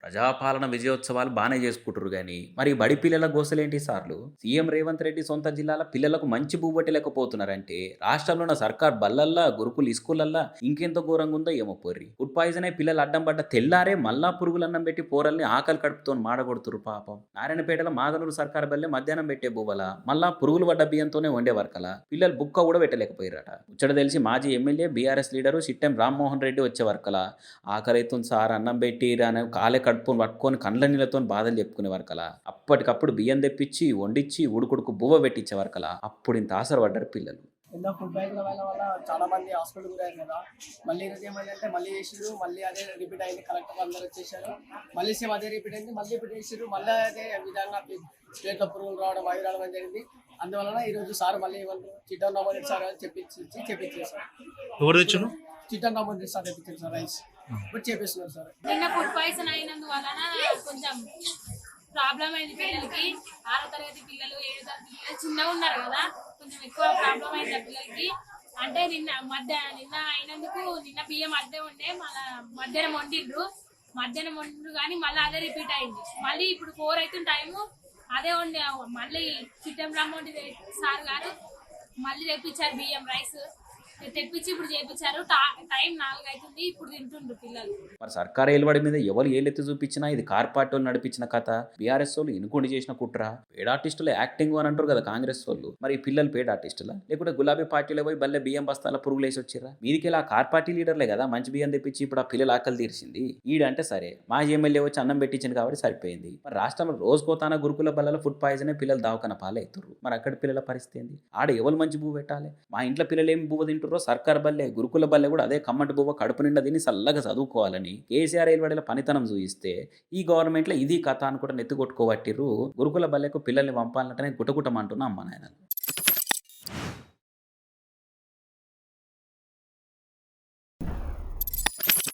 ప్రజాపాలన విజయోత్సవాలు బానే చేసుకుంటుర్రు గానీ, మరి బడి పిల్లల గోసలేంటి సార్లు? సీఎం రేవంత్ రెడ్డి సొంత జిల్లాల పిల్లలకు మంచి బువ్వెట్టలేకపోతున్నారంటే, రాష్ట్రంలో ఉన్న సర్కార్ బళ్ళల్లా, గురుకుల స్కూళ్ళల్లా ఇంకెంత ఘోరంగుందో ఏమో పోర్రి. ఫుడ్ పాయిజన్ అయి పిల్లలు అడ్డం పడ్డ తెల్లారే మళ్ళా పురుగులన్నం పెట్టి పోరల్ని ఆకలి కడుపుతోని మాడగొడుతుర్రు పాపం. నారాయణపేటలో మాగనూరు సర్కారు బల్లె మధ్యాహ్నం పెట్టే బువ్వల, మళ్ళా పురుగులు పడ్డ బియ్యంతోనే వండే వరకల పిల్లలు బుక్క కూడా పెట్టలేకపోయారట. ముచ్చట తెలిసి మాజీ ఎమ్మెల్యే, బీఆర్ఎస్ లీడరు సిట్టెం రామ్మోహన్ రెడ్డి వచ్చే వరకల ఆకలైతుంది సార్ అన్నం పెట్టిరా అని కాలే కడుపుని పట్టుకొని కండ్ల నీళ్ళతో బాధలు చెప్పుకునే వరకలా అప్పటికప్పుడు బియ్యం తెప్పించి వండించి ఉడుకుడుకు బువ్వ పెట్టించే వరకలా అప్పుడు ఇంత ఆసర పడ్డారు పిల్లలు. ఎన్నో ఫుడ్ బ్యాగుల వల్ల చాలా మంది హాస్పిటల్ గురయ్యారు కదా. మళ్ళీ ఈరోజు ఏమైందంటే మళ్ళీ చేసిర్రు, మళ్ళీ అదే రిపీట్ అయింది. కలెక్టర్ అందరూ వచ్చేసారు, మళ్ళీ సేమ్ అదే రిపీట్ అయింది, మళ్ళీ రిపీట్ చేసిర్రు, మళ్ళీ అదే విధంగా స్టేట్లో పురుగులు రావడం అవి రావడం అని జరిగింది. అందువలన ఈరోజు సార్ మళ్ళీ ఏమంటారు చిట్టన్ రామోహన్ సార్ అని చెప్పించేసారు. ఎవరు తెచ్చారు? చిట్టన్ రామోహన్ సార్ తెప్పించారు సార్ రైస్ ఇప్పుడు చేపిస్తున్నారు సార్. నిన్న ఫుడ్ పాయిజన్ అయినందువలన కొంచెం ప్రాబ్లం అయింది పిల్లలకి. 6వ తరగతి పిల్లలు 7వ తరగతి పిల్లలు చిన్నగా ఉన్నారు కదా, కొంచెం ఎక్కువ ప్రాబ్లం అయింది ఆ పిల్లలకి. అంటే నిన్న అయినందుకు నిన్న బియ్యం అడ్డే ఉండే మళ్ళీ మధ్యాహ్నం వండిండ్రు కానీ మళ్ళీ అదే రిపీట్ అయింది. మళ్ళీ ఇప్పుడు 4 అవుతుంది టైము, అదే వండి మళ్ళీ చిట్టం రామోండి సార్ గారు మళ్ళీ తెప్పించారు బియ్యం రైస్ తెప్పించి ఇప్పుడు చేపించారు. టైం 4 అవుతుంది, ఇప్పుడు తింటుండ్రు పిల్లలు. మరి సర్కారు ఏలుబడి మీద ఎవరు ఏలెత్తి చూపించినా ఇది కార్ పార్టీ వాళ్ళు నడిపించిన కథ. బీఆర్ఎస్ వాళ్ళు ఇనుకోండి చేసిన కుట్ర. పేడ్ ఆర్టిస్టులు యాక్టింగ్ అని అంటారు కదా కాంగ్రెస్ వాళ్ళు. మరి ఈ పిల్లలు పేడ్ ఆర్టిస్టులా లేకుంటే గులాబీ పార్టీలో పోయి బల్లె బియ్యం బస్తాల పురుగులు వేసి వచ్చిరా? మీదికి ఇలా కార్ పార్టీ లీడర్లే కదా మంచి బియ్యం తెప్పించి ఇప్పుడు ఆ పిల్లల ఆకలి తీర్చింది. ఈడంటే సరే మాజీ ఎమ్మెల్యే వచ్చి అన్నం పెట్టించింది కాబట్టి సరిపోయింది. మరి రాష్ట్రంలో రోజుకోతాన గురుకుల బల్లలో ఫుడ్ పాయిజన్ పిల్లలు దావకన పాలవుతుర్రు. మరి అక్కడ పిల్లల పరిస్థితి ఏంది? ఆడ ఎవరు మంచి బువ్వ పెట్టాలి? మా ఇంట్లో పిల్లలు ఏమి బువ్వ తింటారో సర్కార్ బల్లె గురుకుల బల్లె కూడా అదే కమ్మటి బువ్వ కడుపు నిండా తిని చల్లగా చదువుకోవాలని కేసీఆర్ ఏలుబడిల పనితనం చూయిస్తే ఈ గవర్నమెంట్లో ఇది కథ అని కూడా నెత్తి కొట్టుకోబట్టిర్రు. గురుకుల బల్లెకు పిల్లల్ని పంపాలంటేనే గుటగుటమంటున్నా అమ్మ నాయన.